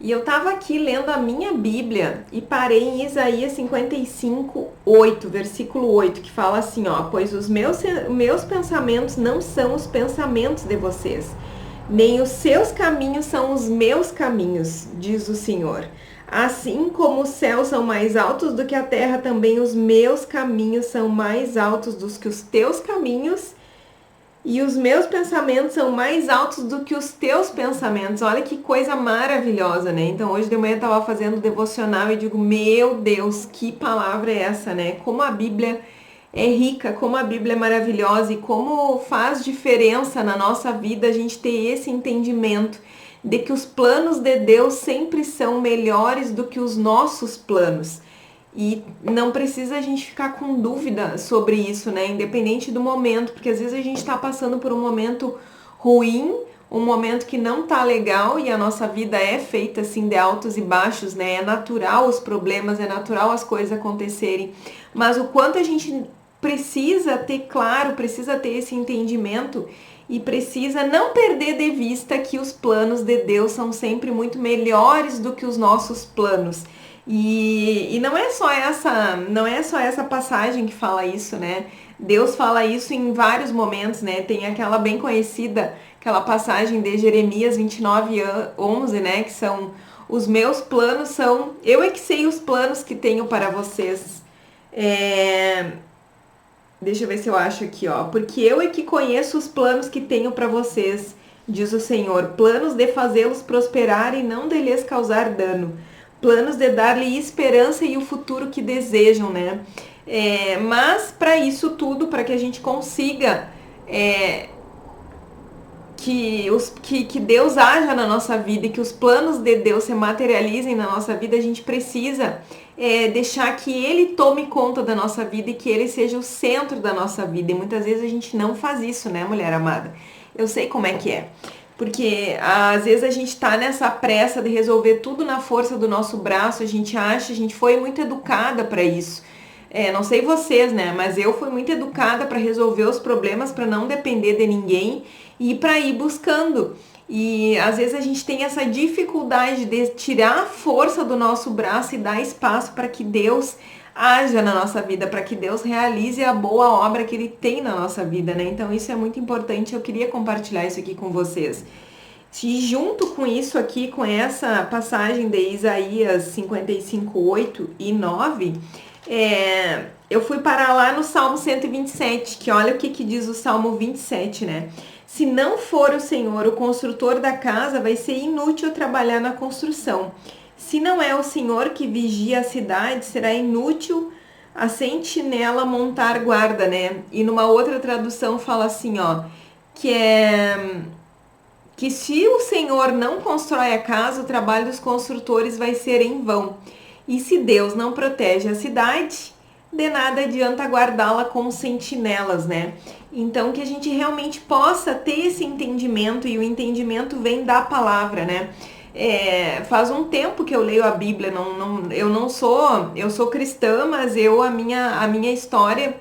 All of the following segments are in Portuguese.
E eu estava aqui lendo a minha Bíblia e parei em Isaías 55:8, versículo 8, que fala assim, ó: pois os meus pensamentos não são os pensamentos de vocês, nem os seus caminhos são os meus caminhos, diz o Senhor. Assim como os céus são mais altos do que a terra, também os meus caminhos são mais altos do que os teus caminhos, e os meus pensamentos são mais altos do que os teus pensamentos. Olha que coisa maravilhosa, né? Então hoje de manhã eu estava fazendo devocional e digo, meu Deus, que palavra é essa, né? Como a Bíblia é rica, como a Bíblia é maravilhosa e como faz diferença na nossa vida a gente ter esse entendimento de que os planos de Deus sempre são melhores do que os nossos planos. E não precisa a gente ficar com dúvida sobre isso, né? Independente do momento, porque às vezes a gente está passando por um momento ruim, um momento que não tá legal, e a nossa vida é feita assim de altos e baixos, né? É natural os problemas, é natural as coisas acontecerem, mas o quanto a gente precisa ter claro, precisa ter esse entendimento e precisa não perder de vista que os planos de Deus são sempre muito melhores do que os nossos planos. E não é só essa passagem que fala isso, né? Deus fala isso em vários momentos, né? Tem aquela bem conhecida, aquela passagem de Jeremias 29:11, né? Que são: os meus planos são, eu é que sei os planos que tenho para vocês. Deixa eu ver se eu acho aqui, ó. Porque eu é que conheço os planos que tenho para vocês, diz o Senhor. Planos de fazê-los prosperar e não de lhes causar dano. Planos de dar-lhe esperança e o futuro que desejam, né? Mas para isso tudo, para que a gente consiga que Deus haja na nossa vida e que os planos de Deus se materializem na nossa vida, a gente precisa deixar que Ele tome conta da nossa vida e que Ele seja o centro da nossa vida. E muitas vezes a gente não faz isso, né, mulher amada? Eu sei como é que é. Porque às vezes a gente tá nessa pressa de resolver tudo na força do nosso braço, a gente foi muito educada para isso. Não sei vocês, né? Mas eu fui muito educada para resolver os problemas, para não depender de ninguém e para ir buscando. E às vezes a gente tem essa dificuldade de tirar a força do nosso braço e dar espaço para que Deus haja na nossa vida, para que Deus realize a boa obra que Ele tem na nossa vida, né? Então isso é muito importante, eu queria compartilhar isso aqui com vocês. E junto com isso aqui, com essa passagem de Isaías 55:8 e 9, eu fui parar lá no Salmo 127, que olha o que diz o Salmo 27, né? Se não for o Senhor o construtor da casa, vai ser inútil trabalhar na construção. Se não é o Senhor que vigia a cidade, será inútil a sentinela montar guarda, né? E numa outra tradução fala assim, ó, que se o Senhor não constrói a casa, o trabalho dos construtores vai ser em vão. E se Deus não protege a cidade, de nada adianta guardá-la com sentinelas, né? Então que a gente realmente possa ter esse entendimento, e o entendimento vem da palavra, né? Faz um tempo que eu leio a Bíblia, eu sou cristã, mas a minha história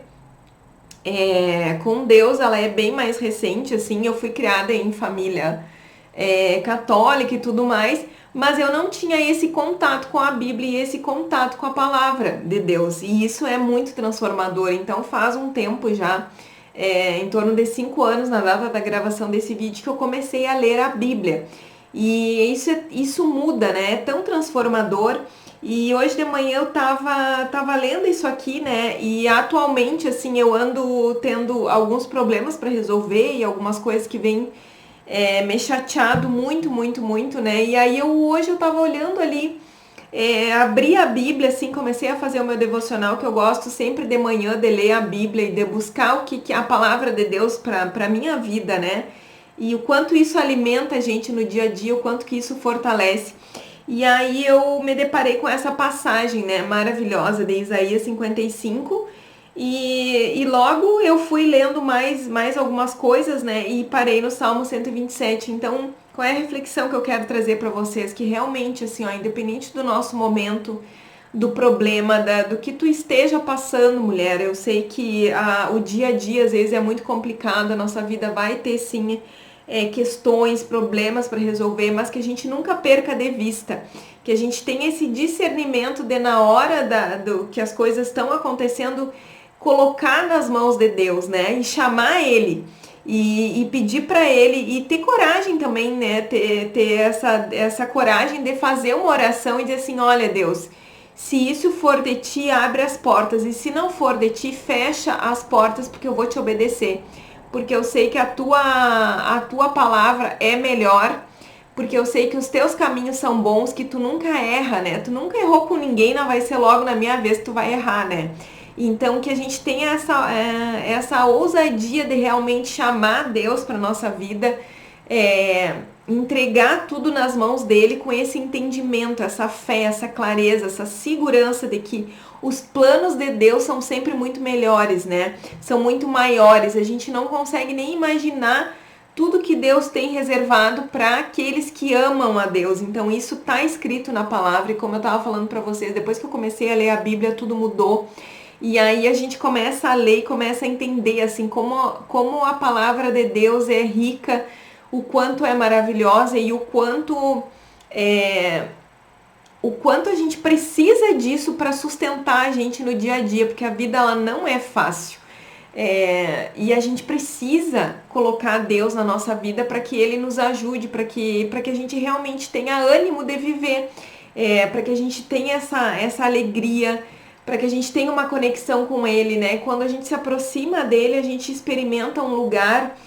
com Deus, ela é bem mais recente, assim. Eu fui criada em família católica e tudo mais, mas eu não tinha esse contato com a Bíblia e esse contato com a palavra de Deus, e isso é muito transformador. Então faz um tempo já, em torno de 5 anos, na data da gravação desse vídeo, que eu comecei a ler a Bíblia, e isso muda, né? É tão transformador. E hoje de manhã eu tava lendo isso aqui, né? E atualmente, assim, eu ando tendo alguns problemas para resolver e algumas coisas que vêm me chateado muito, muito, muito, né? E aí hoje eu tava olhando ali, abri a Bíblia, assim, comecei a fazer o meu devocional, que eu gosto sempre de manhã de ler a Bíblia e de buscar o que a palavra de Deus para minha vida, né? E o quanto isso alimenta a gente no dia a dia, o quanto que isso fortalece. E aí eu me deparei com essa passagem, né, maravilhosa de Isaías 55, e logo eu fui lendo mais algumas coisas, né, e parei no Salmo 127. Então, qual é a reflexão que eu quero trazer para vocês? Que realmente, assim, ó, independente do nosso momento, do problema, do que tu esteja passando, mulher, eu sei que o dia a dia às vezes é muito complicado, a nossa vida vai ter sim questões, problemas para resolver, mas que a gente nunca perca de vista, que a gente tenha esse discernimento de na hora do que as coisas estão acontecendo, colocar nas mãos de Deus, né? E chamar Ele. E pedir para Ele, e ter coragem também, né? Ter essa coragem de fazer uma oração e dizer assim, olha Deus, se isso for de Ti, abre as portas, e se não for de Ti, fecha as portas, porque eu vou Te obedecer. Porque eu sei que a tua palavra é melhor, porque eu sei que os Teus caminhos são bons, que Tu nunca erra, né? Tu nunca errou com ninguém, não vai ser logo na minha vez que Tu vai errar, né? Então, que a gente tenha essa ousadia de realmente chamar Deus para nossa vida, entregar tudo nas mãos dele com esse entendimento, essa fé, essa clareza, essa segurança de que os planos de Deus são sempre muito melhores, né? São muito maiores. A gente não consegue nem imaginar tudo que Deus tem reservado para aqueles que amam a Deus. Então, isso está escrito na palavra, e como eu estava falando para vocês, depois que eu comecei a ler a Bíblia, tudo mudou. E aí a gente começa a ler e começa a entender assim como a palavra de Deus é rica, o quanto é maravilhosa e o quanto a gente precisa disso para sustentar a gente no dia a dia, porque a vida ela não é fácil. E a gente precisa colocar Deus na nossa vida para que Ele nos ajude, para que a gente realmente tenha ânimo de viver, para que a gente tenha essa alegria, para que a gente tenha uma conexão com Ele, né? Quando a gente se aproxima dele, a gente experimenta um lugar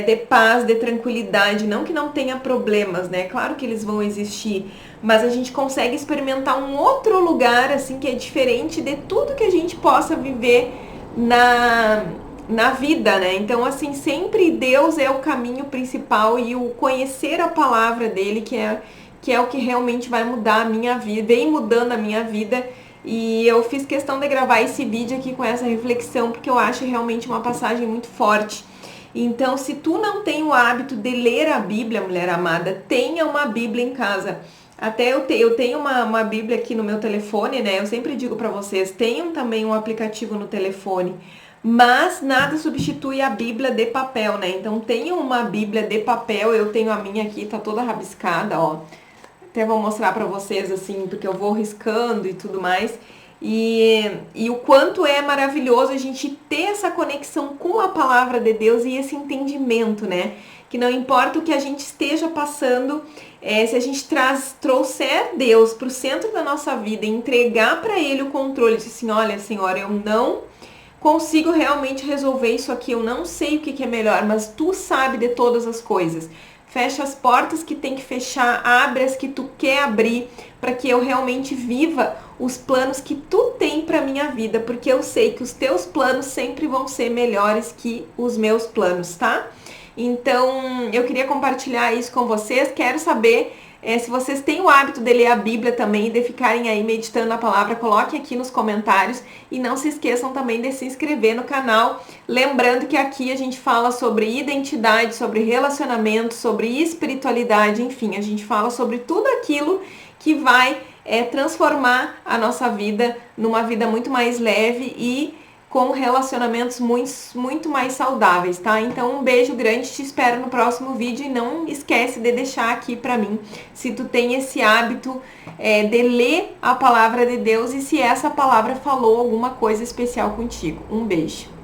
de paz, de tranquilidade, não que não tenha problemas, né? Claro que eles vão existir, mas a gente consegue experimentar um outro lugar, assim, que é diferente de tudo que a gente possa viver na vida, né? Então, assim, sempre Deus é o caminho principal, e o conhecer a palavra dele, que é o que realmente vai mudar a minha vida, vem mudando a minha vida. E eu fiz questão de gravar esse vídeo aqui com essa reflexão, porque eu acho realmente uma passagem muito forte. Então, se tu não tem o hábito de ler a Bíblia, mulher amada, tenha uma Bíblia em casa. Até eu tenho uma Bíblia aqui no meu telefone, né? Eu sempre digo para vocês, tenham também um aplicativo no telefone. Mas nada substitui a Bíblia de papel, né? Então, tenham uma Bíblia de papel. Eu tenho a minha aqui, tá toda rabiscada, ó. Até vou mostrar para vocês, assim, porque eu vou riscando e tudo mais. E o quanto é maravilhoso a gente ter essa conexão com a palavra de Deus e esse entendimento, né? Que não importa o que a gente esteja passando, se a gente trouxer Deus para o centro da nossa vida e entregar para Ele o controle, de assim, olha, Senhor, eu não consigo realmente resolver isso aqui, eu não sei o que é melhor, mas Tu sabe de todas as coisas. Fecha as portas que tem que fechar, abre as que Tu quer abrir, para que eu realmente viva os planos que Tu tem para minha vida, porque eu sei que os Teus planos sempre vão ser melhores que os meus planos, tá? Então, eu queria compartilhar isso com vocês. Quero saber se vocês têm o hábito de ler a Bíblia também, de ficarem aí meditando na palavra, coloquem aqui nos comentários, e não se esqueçam também de se inscrever no canal. Lembrando que aqui a gente fala sobre identidade, sobre relacionamento, sobre espiritualidade, enfim, a gente fala sobre tudo aquilo que vai transformar a nossa vida numa vida muito mais leve e com relacionamentos muito mais saudáveis, tá? Então, um beijo grande, te espero no próximo vídeo, e não esquece de deixar aqui pra mim se tu tem esse hábito de ler a palavra de Deus e se essa palavra falou alguma coisa especial contigo. Um beijo.